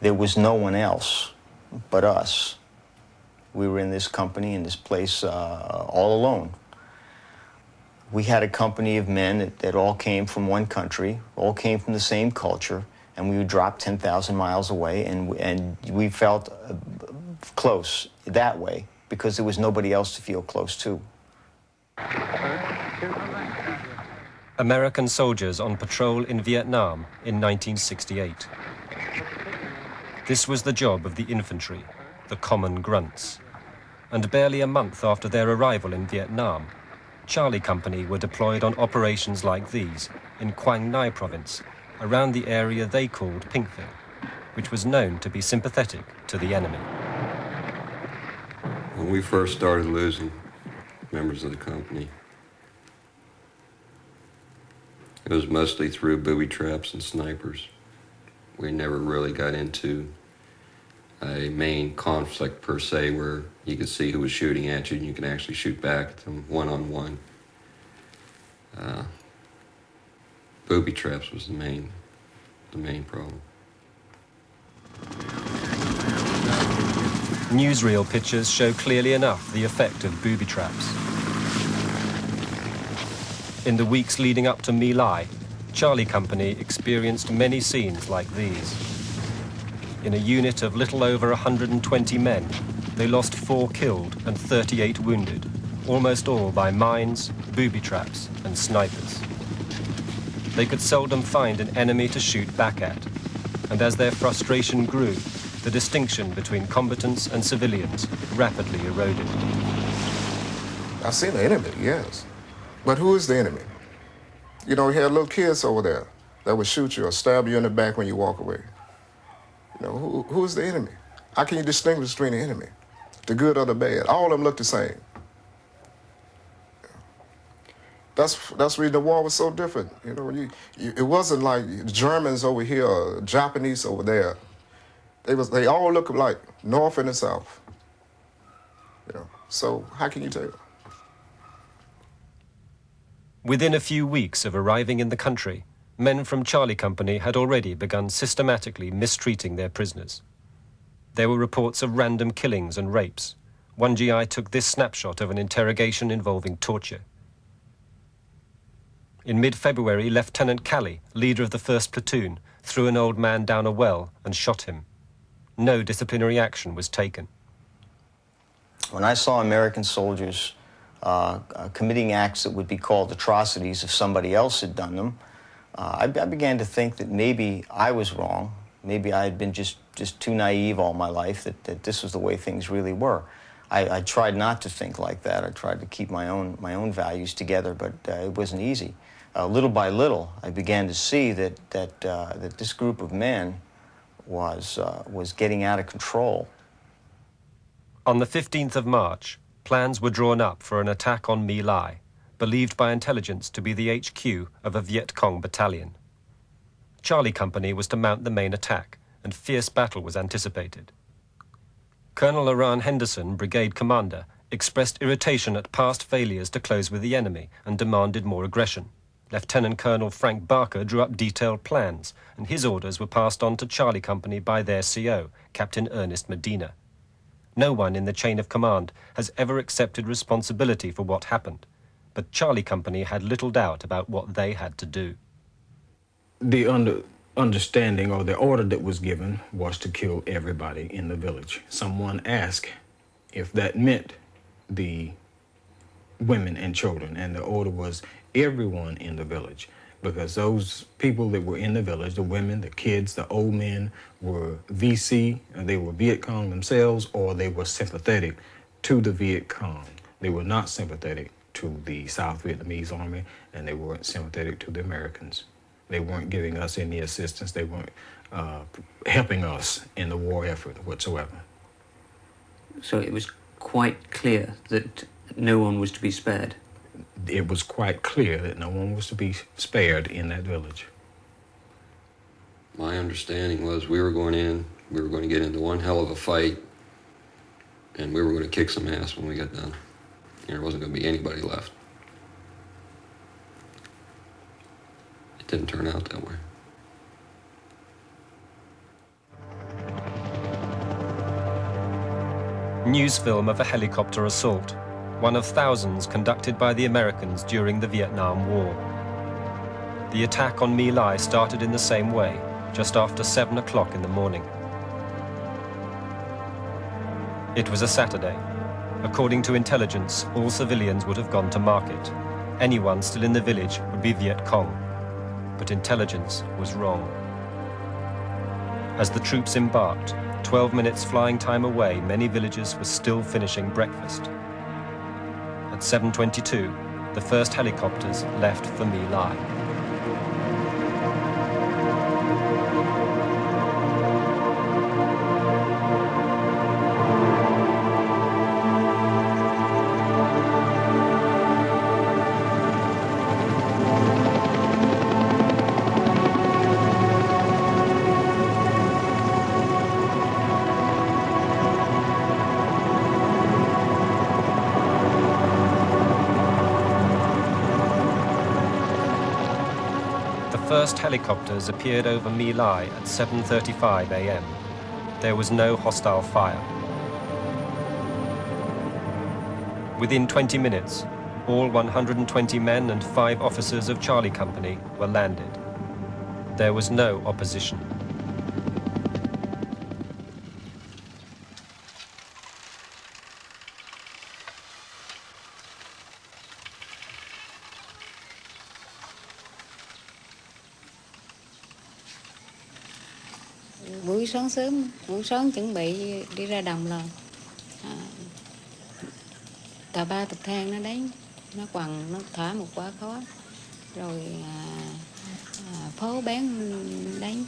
there was no one else but us. We were in this company, in this place, all alone. We had a company of men that all came from one country, all came from the same culture, and we would drop 10,000 miles away, and we felt close that way because there was nobody else to feel close to. American soldiers on patrol in Vietnam in 1968. This was the job of the infantry, the common grunts. And barely a month after their arrival in Vietnam, Charlie Company were deployed on operations like these in Quang Ngai province, around the area they called Pinkville, which was known to be sympathetic to the enemy. When we first started losing members of the company, it was mostly through booby traps and snipers. We never really got into a main conflict per se where you could see who was shooting at you and you could actually shoot back at them one-on-one. Booby traps was the main problem. Newsreel pictures show clearly enough the effect of booby traps. In the weeks leading up to My Lai, Charlie Company experienced many scenes like these. In a unit of little over 120 men, they lost 4 killed and 38 wounded, almost all by mines, booby traps, and snipers. They could seldom find an enemy to shoot back at, and as their frustration grew, the distinction between combatants and civilians rapidly eroded. I've seen the enemy, yes. But who is the enemy? You know, we had little kids over there that would shoot you or stab you in the back when you walk away. You know, who's the enemy? How can you distinguish between the enemy, the good or the bad? All of them look the same. That's the reason the war was so different. You know, it wasn't like the Germans over here or Japanese over there. They all look alike, north and the south. You know, so how can you tell? Within a few weeks of arriving in the country, men from Charlie Company had already begun systematically mistreating their prisoners. There were reports of random killings and rapes. One GI took this snapshot of an interrogation involving torture. In mid-February, Lieutenant Calley, leader of the 1st Platoon, threw an old man down a well and shot him. No disciplinary action was taken. When I saw American soldiers committing acts that would be called atrocities if somebody else had done them, I began to think that maybe I was wrong. Maybe I had been just too naive all my life, that this was the way things really were. I tried not to think like that. I tried to keep my own values together, but it wasn't easy. Little by little, I began to see that this group of men was getting out of control. On the 15th of March, plans were drawn up for an attack on My Lai, believed by intelligence to be the HQ of a Viet Cong battalion. Charlie Company was to mount the main attack, and fierce battle was anticipated. Colonel Aran Henderson, brigade commander, expressed irritation at past failures to close with the enemy and demanded more aggression. Lieutenant Colonel Frank Barker drew up detailed plans, and his orders were passed on to Charlie Company by their CO, Captain Ernest Medina. No one in the chain of command has ever accepted responsibility for what happened, but Charlie Company had little doubt about what they had to do. The understanding or the order that was given was to kill everybody in the village. Someone asked if that meant the women and children, and the order was everyone in the village, because those people that were in the village, the women, the kids, the old men, were VC, and they were Viet Cong themselves, or they were sympathetic to the Viet Cong. They were not sympathetic to the South Vietnamese army, and they weren't sympathetic to the Americans. They weren't giving us any assistance. They weren't helping us in the war effort whatsoever. So it was quite clear that no one was to be spared? It was quite clear that no one was to be spared in that village. My understanding was we were going to get into one hell of a fight, and we were going to kick some ass when we got done. And there wasn't going to be anybody left. It didn't turn out that way. News film of a helicopter assault, one of thousands conducted by the Americans during the Vietnam War. The attack on My Lai started in the same way, just after 7 o'clock in the morning. It was a Saturday. According to intelligence, all civilians would have gone to market. Anyone still in the village would be Viet Cong. But intelligence was wrong. As the troops embarked, 12 minutes flying time away, many villagers were still finishing breakfast. At 7:22, the first helicopters left for My Lai. The first helicopters appeared over My Lai at 7:35 a.m. There was no hostile fire. Within 20 minutes, all 120 men and 5 officers of Charlie Company were landed. There was no opposition. Buổi sáng chuẩn bị đi ra đồng là tà ba tập thang nó đánh, nó quằn, nó thả một quả khó, rồi phố bán đánh,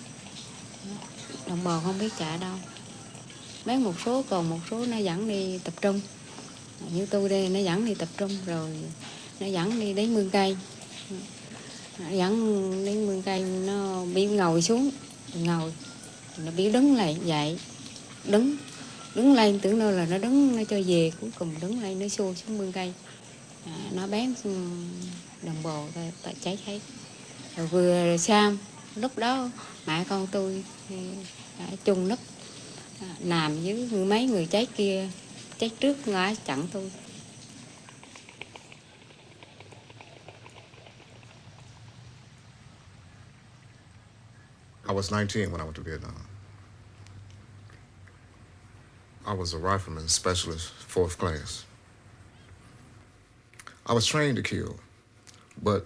đồng bào không biết chạy đâu, bán một số, còn một số nó dẫn đi tập trung, như tôi đây nó dẫn đi tập trung, rồi nó dẫn đi đến mương cây, nó dẫn đến mương cây, nó bị ngồi xuống, ngồi nó biết đứng lại dậy, đứng lên, tưởng đâu là nó đứng nó cho về, cuối cùng đứng lên nó xô xuống mương cây, nó bén đồng bò ta cháy hết. Rồi vừa xong lúc đó mẹ con tôi chung núp nằm dưới mấy người cháy kia, cháy trước ngã chặn tôi. I was 19 when I went to Vietnam. I was a rifleman specialist, 4th class. I was trained to kill, but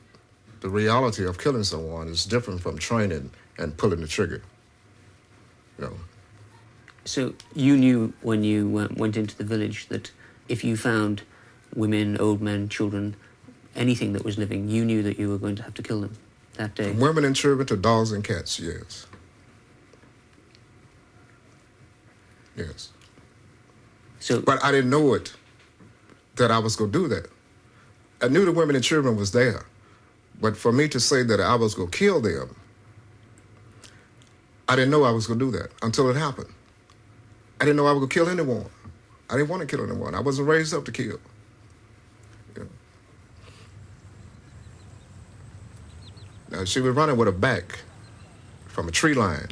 the reality of killing someone is different from training and pulling the trigger. You know. So you knew when you went into the village that if you found women, old men, children, anything that was living, you knew that you were going to have to kill them that day? From women and children to dogs and cats, yes. Yes. So, but I didn't know it, that I was going to do that. I knew the women and children was there, but for me to say that I was going to kill them, I didn't know I was going to do that until it happened. I didn't know I was going to kill anyone. I didn't want to kill anyone. I wasn't raised up to kill. You know. Now, she was running with her back from a tree line,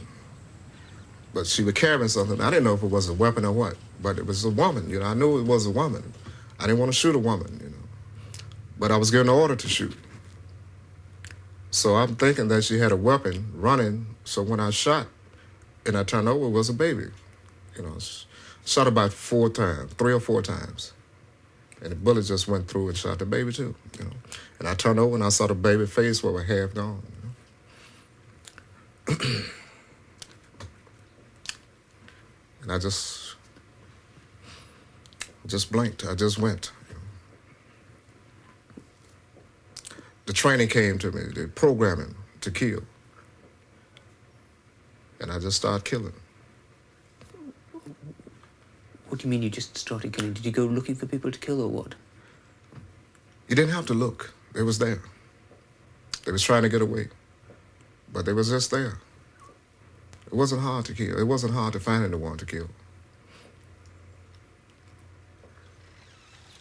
but she was carrying something. I didn't know if it was a weapon or what, but it was a woman. You know, I knew it was a woman. I didn't want to shoot a woman, you know, but I was given the order to shoot. So I'm thinking that she had a weapon running, so when I shot and I turned over, it was a baby. You know, shot about 4 times, 3 or 4 times. And the bullet just went through and shot the baby too, you know. And I turned over and I saw the baby face was half gone, you know. And I just blinked. I just went. The training came to me, the programming to kill. And I just started killing. What do you mean you just started killing? Did you go looking for people to kill or what? You didn't have to look. They was there. They was trying to get away. But they was just there. It wasn't hard to kill. It wasn't hard to find anyone to kill.